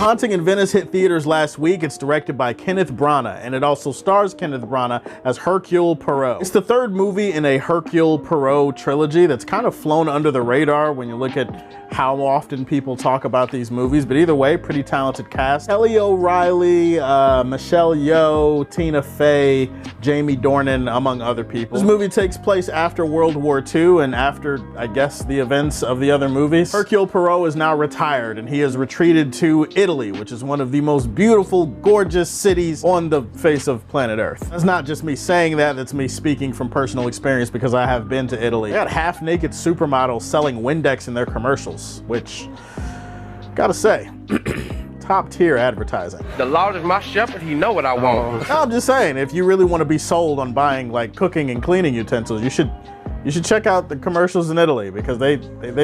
Haunting in Venice hit theaters last week. It's directed by Kenneth Branaugh, and it also stars Kenneth Branaugh as Hercule Poirot. It's the third movie in a Hercule Poirot trilogy that's kind of flown under the radar when you look at how often people talk about these movies, but either way, pretty talented cast. Kelly O'Reilly, Michelle Yeoh, Tina Fey, Jamie Dornan, among other people. This movie takes place after World War II and after, I guess, the events of the other movies. Hercule Poirot is now retired and he has retreated to Italy, which is one of the most beautiful, gorgeous cities on the face of planet Earth. That's not just me saying that, that's me speaking from personal experience because I have been to Italy. They got half-naked supermodels selling Windex in their commercials, which, gotta say, top tier advertising. The Lord is my shepherd, he know what I want. I'm just saying, if you really want to be sold on buying like cooking and cleaning utensils, you should check out the commercials in Italy because they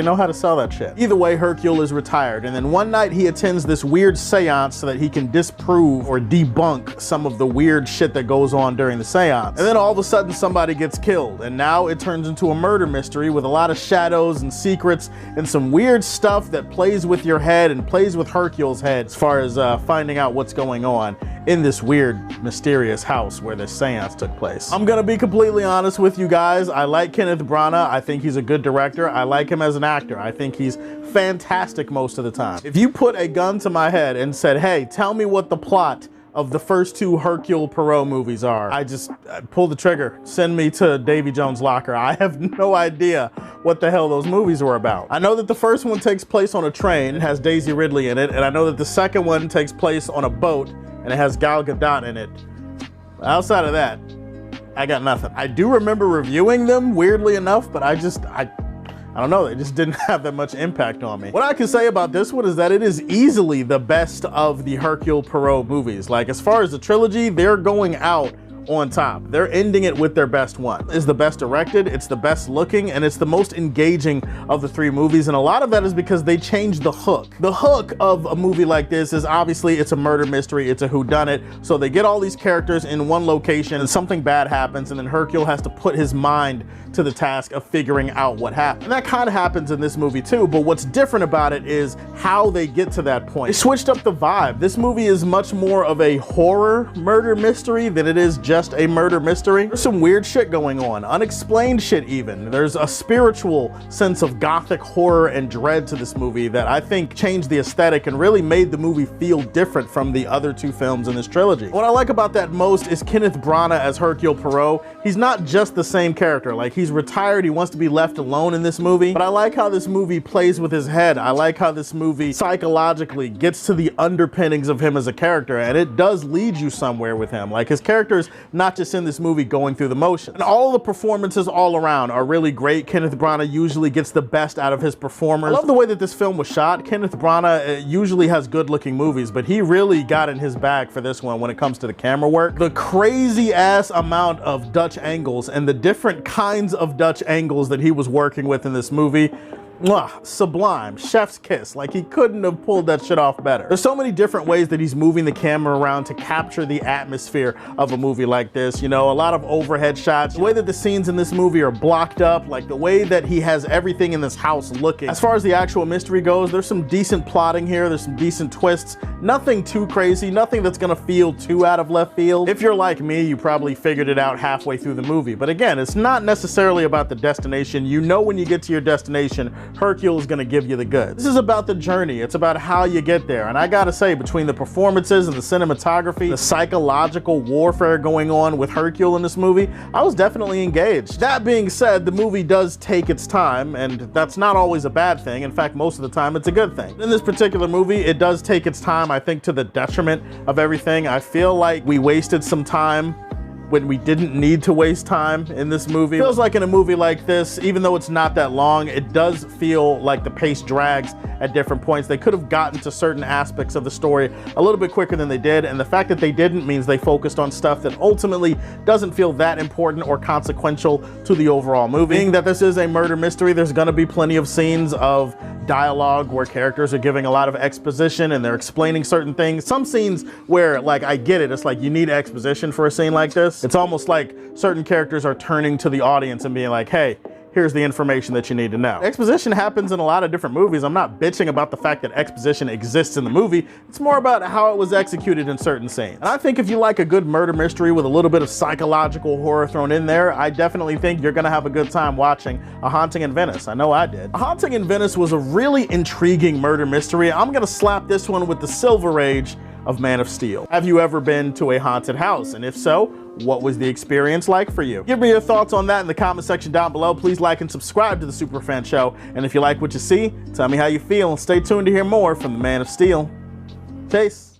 know how to sell that shit. Either way, Hercule is retired, and then one night he attends this weird seance so that he can disprove or debunk some of the weird shit that goes on during the seance. And then all of a sudden somebody gets killed, and now it turns into a murder mystery with a lot of shadows and secrets and some weird stuff that plays with your head and plays with Hercule's head as far as finding out what's going on in this weird, mysterious house where this seance took place. I'm gonna be completely honest with you guys. I like Kenneth Branagh. I think he's a good director. I like him as an actor. I think he's fantastic most of the time. If you put a gun to my head and said, hey, tell me what the plot of the first two Hercule Poirot movies are, I'd pull the trigger. Send me to Davy Jones' locker. I have no idea what the hell those movies were about. I know that the first one takes place on a train. It has Daisy Ridley in it. And I know that the second one takes place on a boat and it has Gal Gadot in it. Outside of that, I got nothing. I do remember reviewing them, weirdly enough, but I don't know, they just didn't have that much impact on me. What I can say about this one is that it is easily the best of the Hercule Poirot movies. Like, as far as the trilogy, they're going out on top. They're ending it with their best one. It's the best directed, it's the best looking, and it's the most engaging of the three movies, and a lot of that is because they changed the hook. The hook of a movie like this is obviously it's a murder mystery, it's a whodunit, so they get all these characters in one location and something bad happens, and then Hercule has to put his mind to the task of figuring out what happened. And that kind of happens in this movie too, but what's different about it is how they get to that point. They switched up the vibe. This movie is much more of a horror murder mystery than it is just a murder mystery. There's some weird shit going on, unexplained shit even. There's a spiritual sense of gothic horror and dread to this movie that I think changed the aesthetic and really made the movie feel different from the other two films in this trilogy. What I like about that most is Kenneth Branagh as Hercule Poirot. He's not just the same character. Like, he's retired, he wants to be left alone in this movie, but I like how this movie plays with his head. I like how this movie psychologically gets to the underpinnings of him as a character, and it does lead you somewhere with him. Like, his character's not just in this movie going through the motions. And all the performances all around are really great. Kenneth Branagh usually gets the best out of his performers. I love the way that this film was shot. Kenneth Branagh usually has good looking movies, but he really got in his bag for this one when it comes to the camera work. The crazy ass amount of Dutch angles and the different kinds of Dutch angles that he was working with in this movie, mwah, sublime, chef's kiss. Like, he couldn't have pulled that shit off better. There's so many different ways that he's moving the camera around to capture the atmosphere of a movie like this. You know, a lot of overhead shots, the way that the scenes in this movie are blocked up, like the way that he has everything in this house looking. As far as the actual mystery goes, there's some decent plotting here, there's some decent twists, nothing too crazy, nothing that's gonna feel too out of left field. If you're like me, you probably figured it out halfway through the movie. But again, it's not necessarily about the destination. You know when you get to your destination, Hercule is gonna give you the goods. This is about the journey. It's about how you get there. And I gotta say, between the performances and the cinematography, the psychological warfare going on with Hercule in this movie, I was definitely engaged. That being said, the movie does take its time, and that's not always a bad thing. In fact, most of the time, it's a good thing. In this particular movie, it does take its time, I think, to the detriment of everything. I feel like we wasted some time when we didn't need to waste time in this movie. It feels like in a movie like this, even though it's not that long, it does feel like the pace drags at different points. They could have gotten to certain aspects of the story a little bit quicker than they did, and the fact that they didn't means they focused on stuff that ultimately doesn't feel that important or consequential to the overall movie. Being that this is a murder mystery, there's gonna be plenty of scenes of dialogue where characters are giving a lot of exposition and they're explaining certain things. Some scenes where, like, I get it, it's like you need exposition for a scene like this. It's almost like certain characters are turning to the audience and being like, hey, here's the information that you need to know. Exposition happens in a lot of different movies. I'm not bitching about the fact that exposition exists in the movie. It's more about how it was executed in certain scenes. And I think if you like a good murder mystery with a little bit of psychological horror thrown in there, I definitely think you're gonna have a good time watching A Haunting in Venice. I know I did. A Haunting in Venice was a really intriguing murder mystery. I'm gonna slap this one with the Silver Age of Man of Steel. Have you ever been to a haunted house? And if so, what was the experience like for you? Give me your thoughts on that in the comment section down below. Please like and subscribe to the Superfan Show. And if you like what you see, tell me how you feel. Stay tuned to hear more from the Man of Steel. Chase.